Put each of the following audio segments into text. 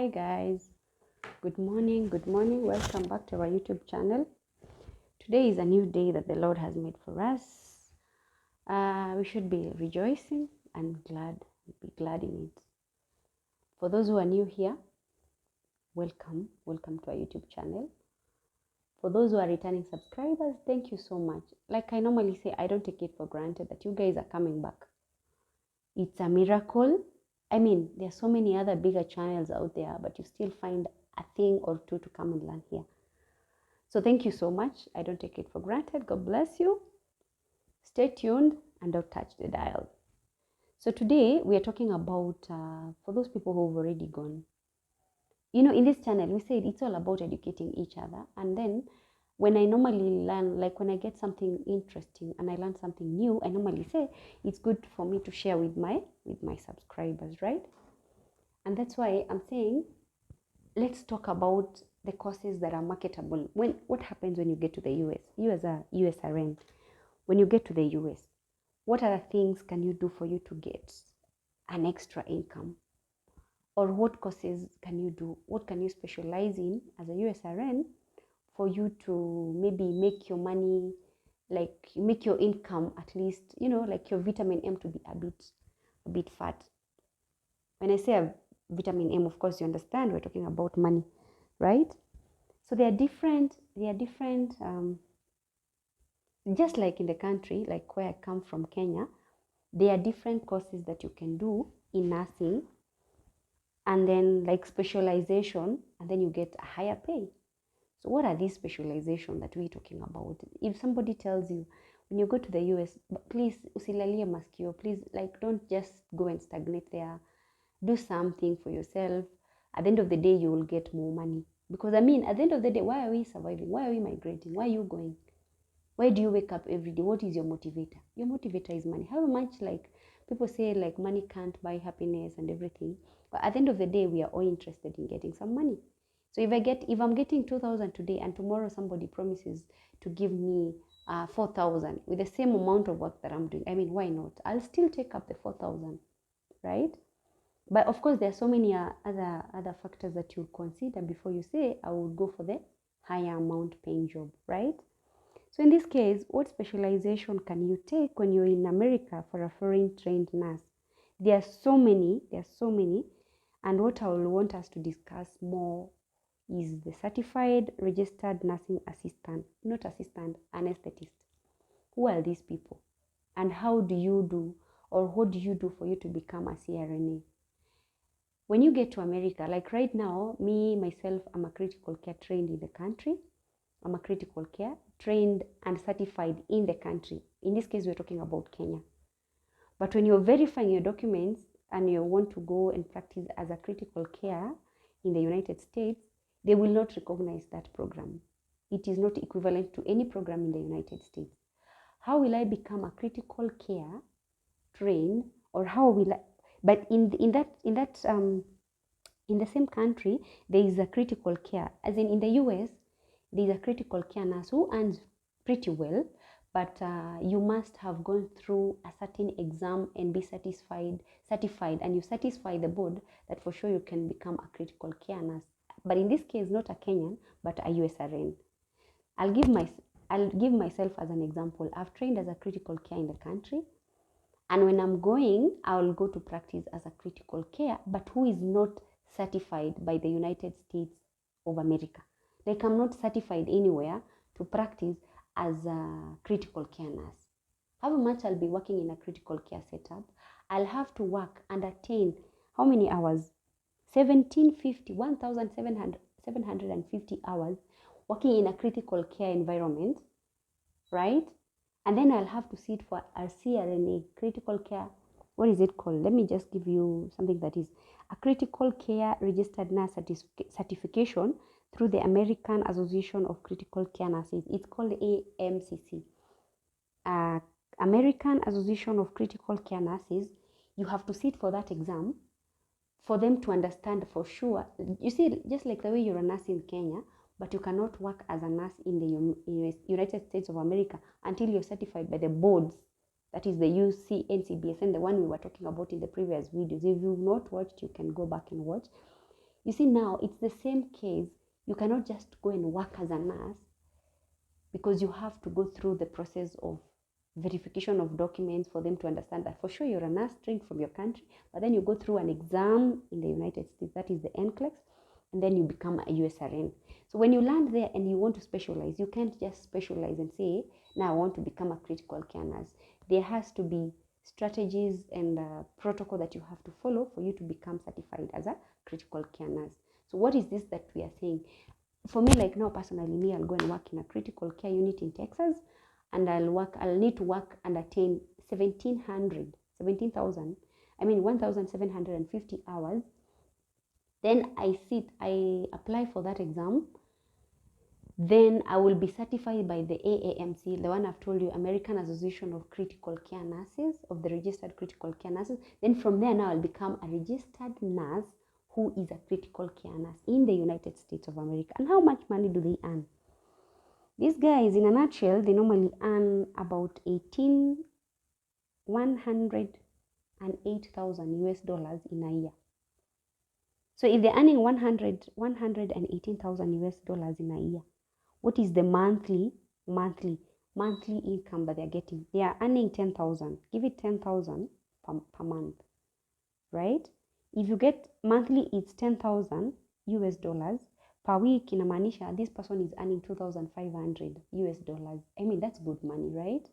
Hi guys, good morning, welcome back to our YouTube channel. Today is a new day that the Lord has made for us. We should be rejoicing and be glad in it. For those who are new here, welcome to our YouTube channel. For those who are returning subscribers, thank you so much. Like I normally say, I don't take it for granted that you guys are coming back. It's a miracle. I mean, there are so many other bigger channels out there, but you still find a thing or two to come and learn here. So thank you so much. I don't take it for granted. God bless you. Stay tuned and don't touch the dial. So today we are talking about, for those people who have already gone. You know, in this channel, we said it's all about educating each other. And then when I normally learn, like when I get something interesting and I learn something new, I normally say it's good for me to share with my subscribers, right? And that's why I'm saying, let's talk about the courses that are marketable. What happens when you get to the US? You as a USRN, when you get to the US, what other things can you do for you to get an extra income? Or what courses can you do? What can you specialize in as a USRN for you to maybe make your money, like make your income at least, you know, like your vitamin M to be a bit fat. When I say a vitamin M, of course you understand we're talking about money, right? So they are different, just like in the country, like where I come from, Kenya, there are different courses that you can do in nursing, and then like specialization, and then you get a higher pay. So what are these specializations that we're talking about? If somebody tells you, when you go to the US, please, usilalie maskio, please, like don't just go and stagnate there. Do something for yourself. At the end of the day, you will get more money. Because I mean, at the end of the day, why are we surviving? Why are we migrating? Why are you going? Why do you wake up every day? What is your motivator? Your motivator is money. How much, like people say, like money can't buy happiness and everything. But at the end of the day, we are all interested in getting some money. So if I'm getting 2,000 today and tomorrow somebody promises to give me 4,000 with the same amount of work that I'm doing, I mean, why not? I'll still take up the 4,000, right? But of course, there are so many other factors that you'll consider before you say, I will go for the higher amount paying job, right? So in this case, what specialization can you take when you're in America for a foreign trained nurse? There are so many. And what I will want us to discuss more is the certified registered nursing assistant, not assistant, anesthetist. Who are these people? And how do you do, or what do you do for you to become a CRNA? When you get to America, like right now, myself, I'm a critical care trained in the country. I'm a critical care trained and certified in the country. In this case, we're talking about Kenya. But when you're verifying your documents and you want to go and practice as a critical care in the United States, they will not recognize that program. It is not equivalent to any program in the United States. How will I become a critical care trained, or how will I? But in the same country, there is a critical care. As in the US, there is a critical care nurse who earns pretty well, but you must have gone through a certain exam and be certified, and you satisfy the board that for sure you can become a critical care nurse. But in this case, not a Kenyan, but a USRN. I'll give myself as an example. I've trained as a critical care in the country. And when I'm going, I'll go to practice as a critical care, but who is not certified by the United States of America. Like I'm not certified anywhere to practice as a critical care nurse. How much I'll be working in a critical care setup? I'll have to work and attain how many hours? 1,750 hours working in a critical care environment, right? And then I'll have to sit for a CRNA, critical care. What is it called? Let me just give you something that is a critical care registered nurse certification through the American Association of Critical Care Nurses. It's called AMCC. American Association of Critical Care Nurses. You have to sit for that exam for them to understand for sure. You see, just like the way you're a nurse in Kenya, but you cannot work as a nurse in the United States of America until you're certified by the boards. That is the UCNCBSN, the one we were talking about in the previous videos. If you've not watched, you can go back and watch. You see, now it's the same case. You cannot just go and work as a nurse because you have to go through the process of verification of documents for them to understand that for sure you're a nurse trained from your country, but then you go through an exam in the United States, that is the NCLEX, and then you become a USRN. So when you land there and you want to specialize, you can't just specialize and say, now I want to become a critical care nurse. There has to be strategies and protocol that you have to follow for you to become certified as a critical care nurse. So what is this that we are saying? For me, like now personally, me, I'll go and work in a critical care unit in Texas, and I'll need to work and attain 1,750 hours. Then I apply for that exam. Then I will be certified by the AAMC, the one I've told you, American Association of Critical Care Nurses, of the registered critical care nurses. Then from there now I'll become a registered nurse who is a critical care nurse in the United States of America. And how much money do they earn? These guys, in a nutshell, they normally earn about 108,000 US dollars in a year. So if they're earning 118,000 US dollars in a year, what is the monthly income that they're getting? They are earning 10,000. Give it 10,000 per month, right? If you get monthly, it's 10,000 US dollars. Per week, inamaanisha, this person is earning 2,500 US dollars. I mean, that's good money, right?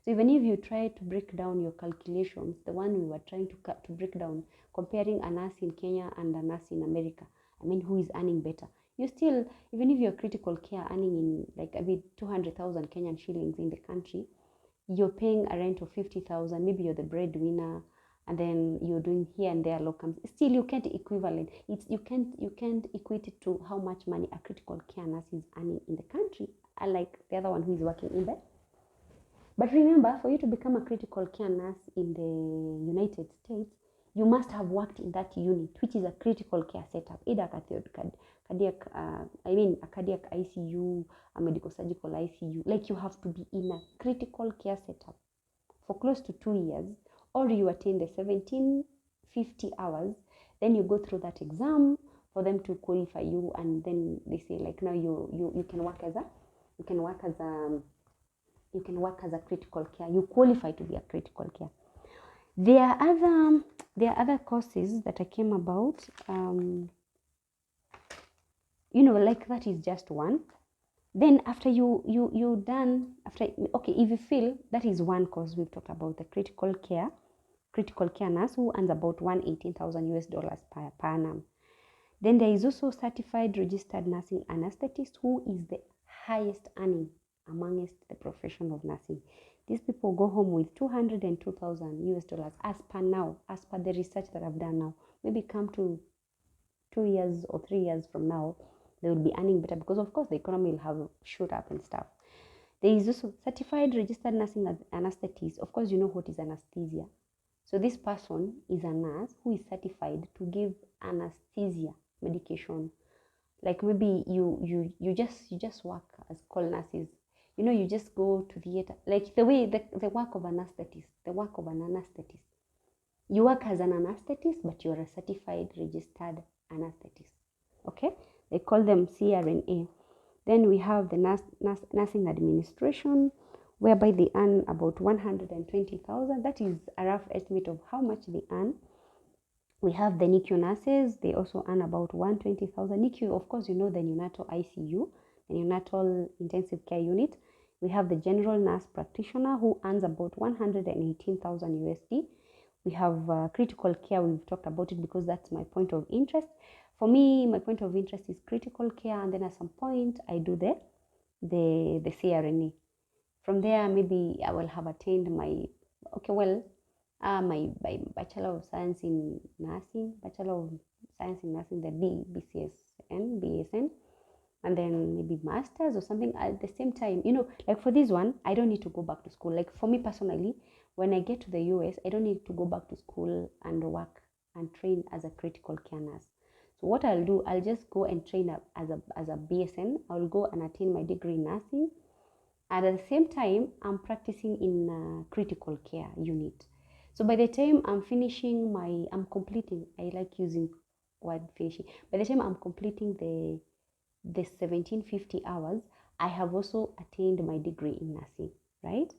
So even if you try to break down your calculations, the one we were trying to break down, comparing a nurse in Kenya and a nurse in America, I mean, who is earning better? You still, even if you're critical care earning in like a bit 200,000 Kenyan shillings in the country, you're paying a rent of 50,000. Maybe you're the breadwinner, and then you're doing here and there locums. Still, you can't equivalent. You can't equate it to how much money a critical care nurse is earning in the country, unlike the other one who is working in there. But remember, for you to become a critical care nurse in the United States, you must have worked in that unit, which is a critical care setup, either a cardiac ICU, a medical surgical ICU. Like, you have to be in a critical care setup for close to 2 years, or you attain the 1,750 hours. Then you go through that exam for them to qualify you, and then they say, like, now you can work as a critical care. You qualify to be a critical care. There are other courses that I came about. Like, that is just one. Then after you done, if you feel that is one course, we've talked about the critical care nurse, who earns about 118,000 US dollars per annum. Then there is also certified registered nursing anesthetist, who is the highest earning amongst the profession of nursing. These people go home with 202,000 US dollars as per the research that I've done now. Maybe come to 2 years or 3 years from now, they will be earning better, because of course the economy will have shoot up and stuff. There is also certified registered nursing anesthetist. Of course, you know what is anesthesia. So this person is a nurse who is certified to give anesthesia medication. Like, maybe you just work as call nurses. You just go to theater, like the way the work of an anesthetist. You work as an anesthetist, but you're a certified registered anesthetist. Okay, they call them CRNA. Then we have the nursing administration, whereby they earn about 120,000. That is a rough estimate of how much they earn. We have the NICU nurses. They also earn about 120,000. NICU, of course, the neonatal ICU, the neonatal intensive care unit. We have the general nurse practitioner, who earns about 118,000 USD. We have critical care. We've talked about it because that's my point of interest. For me, my point of interest is critical care, and then at some point I do the CRNA. From there, maybe I will have attained my Bachelor of Science in Nursing, the BSN, and then maybe Masters or something at the same time. Like for this one, I don't need to go back to school. Like for me personally, when I get to the US, I don't need to go back to school and work and train as a critical care nurse. So what I'll do, I'll just go and train as a BSN. I'll go and attain my degree in nursing. And at the same time, I'm practicing in a critical care unit. So by the time I'm completing, I like using word finishing. By the time I'm completing the 1750 hours, I have also attained my degree in nursing, right?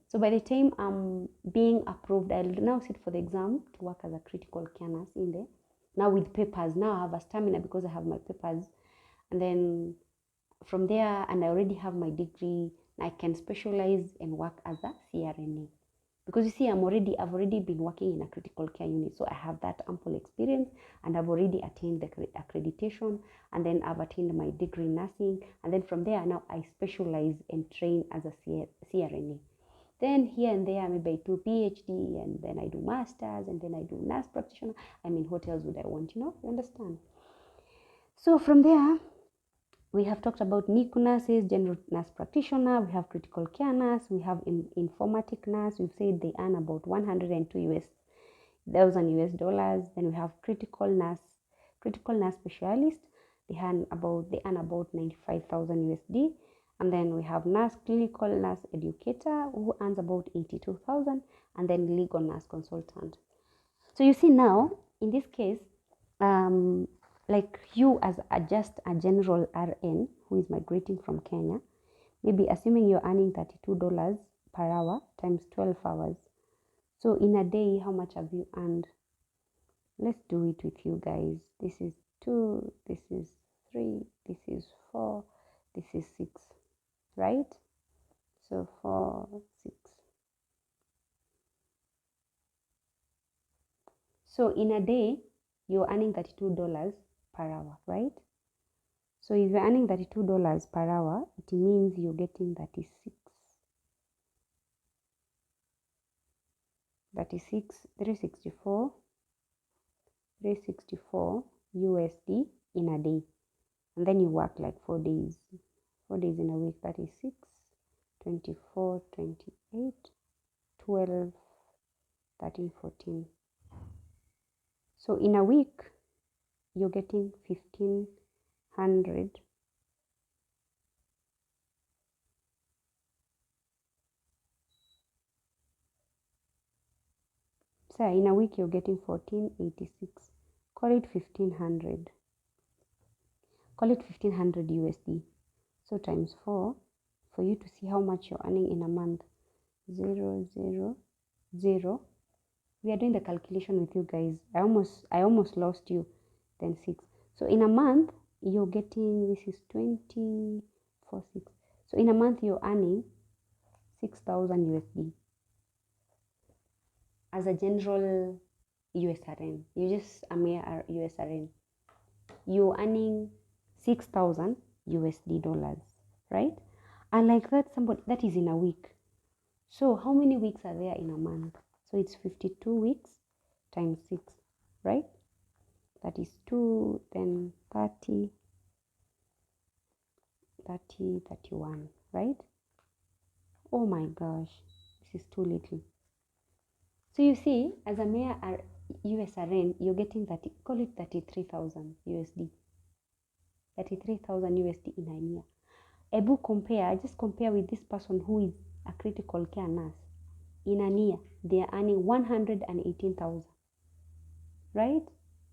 So by the time I'm being approved, I'll now sit for the exam to work as a critical care nurse in there. Now with papers, now I have a stamina because I have my papers. And then from there, and I already have my degree, I can specialize and work as a CRNA. Because you see, I've already been working in a critical care unit, so I have that ample experience, and I've already attained the accreditation, and then I've attained my degree in nursing, and then from there now I specialize and train as a CRNA. Then here and there, maybe I do PhD, and then I do masters, and then I do nurse practitioner. I mean, what else would I want? You understand? So from there, we have talked about NICU nurses, general nurse practitioner, we have critical care nurse, we have informatic nurse. We've said they earn about 102,000 US dollars. Then we have critical nurse specialist. They earn about 95,000 USD. And then we have nurse clinical nurse educator who earns about 82,000, and then legal nurse consultant. So you see now, in this case, like you as just a general RN who is migrating from Kenya, maybe assuming you're earning $32 per hour times 12 hours. So in a day, how much have you earned? Let's do it with you guys. This is 2, this is 3, this is 4, this is 6, right? So 4, 6. So in a day, you're earning $32 per hour, right? So if you're earning $32 per hour, it means you're getting 364 USD in a day. And then you work like 4 days. 4 days in a week, 36, 24, 28, 12, 13, 14. So in a week, you're getting 1,500. So in a week, you're getting 1486. Call it 1,500. Call it 1,500 USD. So times 4, for you to see how much you're earning in a month. 0, 0, 0. We are doing the calculation with you guys. I almost lost you. Then 6. So in a month, you're getting, this is 24, 6. So in a month, you're earning 6,000 USD. As a general USRN, you just a mere USRN, you're earning 6,000 USD dollars, right? And like that, that is in a week. So how many weeks are there in a month? So it's 52 weeks times 6, right? That is 2, then 30, 30, 31, right? Oh my gosh, this is too little. So you see, as a mere USRN, you're getting call it 33,000 USD. 33,000 USD in a year. Just compare with this person who is a critical care nurse. In a year, they are earning 118,000. Right?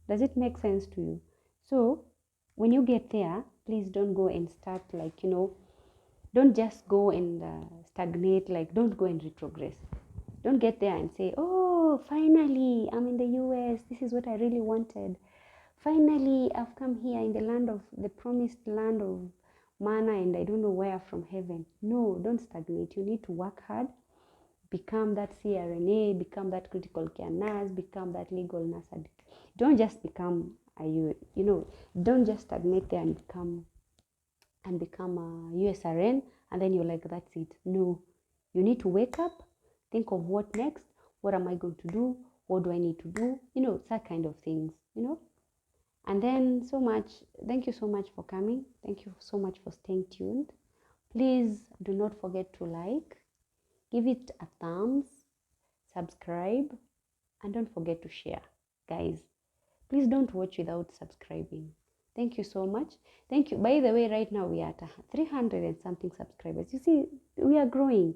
Does it make sense to you? So when you get there, please don't go and start don't just go and stagnate, don't go and retrogress. Don't get there and say, oh, finally, I'm in the US. This is what I really wanted. Finally, I've come here in the promised land of manna, and I don't know where from heaven. No, don't stagnate. You need to work hard. Become that CRNA, become that critical care nurse, become that legal nurse. Don't just become don't just stagnate there and become a USRN, and then you're like, that's it. No, you need to wake up, think of what next, what am I going to do, what do I need to do, that kind of things, And then thank you so much for coming. Thank you so much for staying tuned. Please do not forget to like, give it a thumbs, subscribe, and don't forget to share. Guys, please don't watch without subscribing. Thank you so much. Thank you. By the way, right now we are at 300 and something subscribers. You see, we are growing.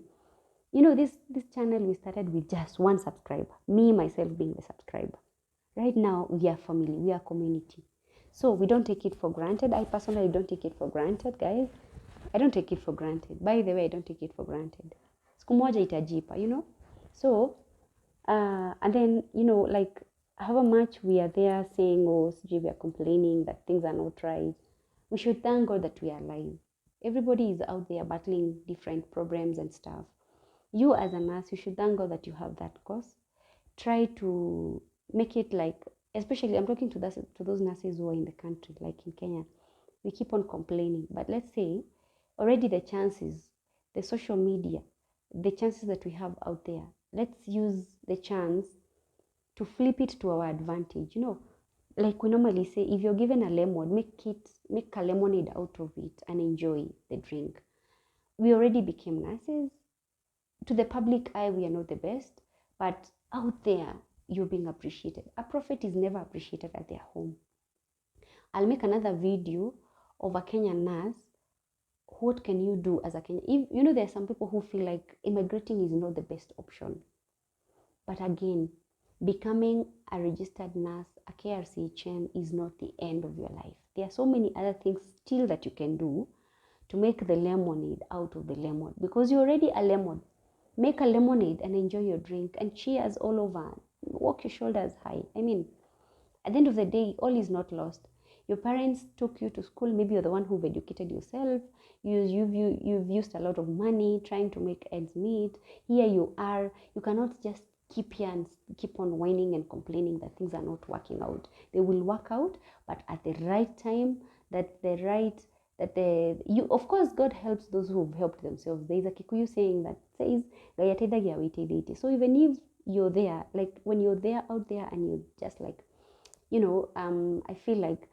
This channel we started with just 1 subscriber. Me, myself being the subscriber. Right now, we are family, we are community. So we don't take it for granted. I personally don't take it for granted, guys. I don't take it for granted. By the way, I don't take it for granted. Siku moja itajipa, you know. So, and then, you know, like, however much we are there saying, oh, we are complaining that things are not right, we should thank God that we are alive. Everybody is out there battling different problems and stuff. You as a nurse, you should thank God that you have that course. Try to make it like, especially I'm talking to those nurses who are in the country, like in Kenya. We keep on complaining, but let's say already the chances, the social media, the chances that we have out there, let's use the chance to flip it to our advantage. You know, like we normally say, if you're given a lemon, make a lemonade out of it and enjoy the drink. We already became nurses. To the public eye, we are not the best, but out there, you're being appreciated. A prophet is never appreciated at their home. I'll make another video of a Kenyan nurse. What can you do as a Kenyan? If, you know, there are some people who feel like immigrating is not the best option. But again, becoming a registered nurse, a KRCHN, is not the end of your life. There are so many other things still that you can do to make the lemonade out of the lemon, because you're already a lemon. Make a lemonade and enjoy your drink and cheers all over. Walk your shoulders high. I mean, at the end of the day, all is not lost. Your parents took you to school. Maybe you're the one who've educated yourself. You've used a lot of money trying to make ends meet. Here you are. You cannot just keep here and keep on whining and complaining that things are not working out. They will work out, but at the right time, of course, God helps those who've helped themselves. There is a Kikuyu saying that says, so even if you're there, like when you're there out there and you're just like, you know, I feel like,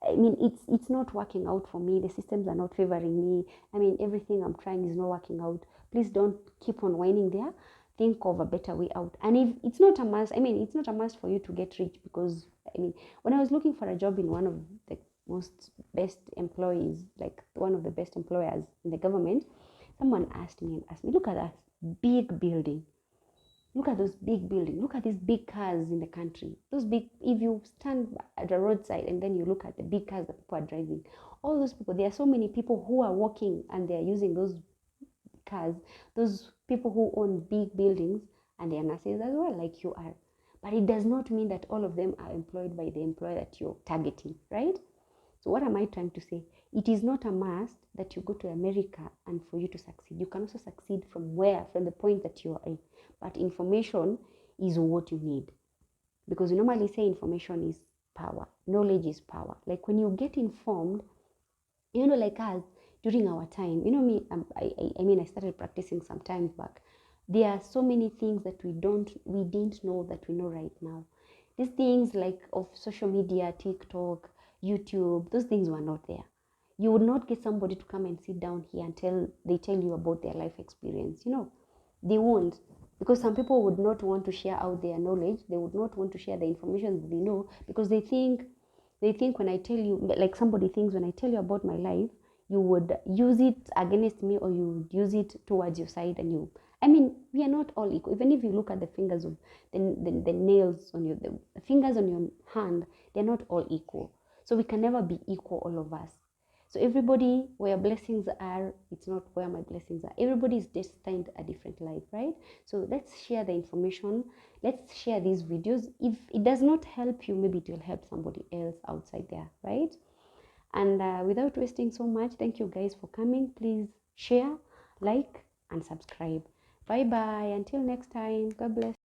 I mean, it's not working out for me. The systems are not favoring me. I mean, everything I'm trying is not working out. Please don't keep on whining there. Think of a better way out. And if it's not a must, I mean, it's not a must for you to get rich, because, I mean, when I was looking for a job in one of the most best employees, like one of the best employers in the government, someone asked me, look at that big building. Look at those big buildings. Look at these big cars in the country. Those big, if you stand at the roadside and then you look at the big cars that people are driving, all those people, there are so many people who are walking and they are using those cars, those people who own big buildings, and they are nurses as well, like you are. But it does not mean that all of them are employed by the employer that you're targeting, right? So what am I trying to say? It is not a must that you go to America and for you to succeed. You can also succeed from where? From the point that you are in. But information is what you need. Because we normally say information is power. Knowledge is power. Like when you get informed, you know, like us, during our time, you know me, I mean, I started practicing some time back. There are so many things that we didn't know that we know right now. These things like of social media, TikTok, YouTube, those things were not there. You would not get somebody to come and sit down here and tell you about their life experience. You know, they won't, because some people would not want to share out their knowledge. They would not want to share the information that they know, because they think when I tell you, like somebody thinks when I tell you about my life, you would use it against me, or you would use it towards your side. And you, I mean, we are not all equal. Even if you look at the fingers of the nails on your, the fingers on your hand, they're not all equal. So we can never be equal, all of us. So everybody, where blessings are, it's not where my blessings are. Everybody is destined a different life, right? So let's share the information. Let's share these videos. If it does not help you, maybe it will help somebody else outside there, right? And without wasting so much, thank you guys for coming. Please share, like, and subscribe. Bye bye. Until next time. God bless.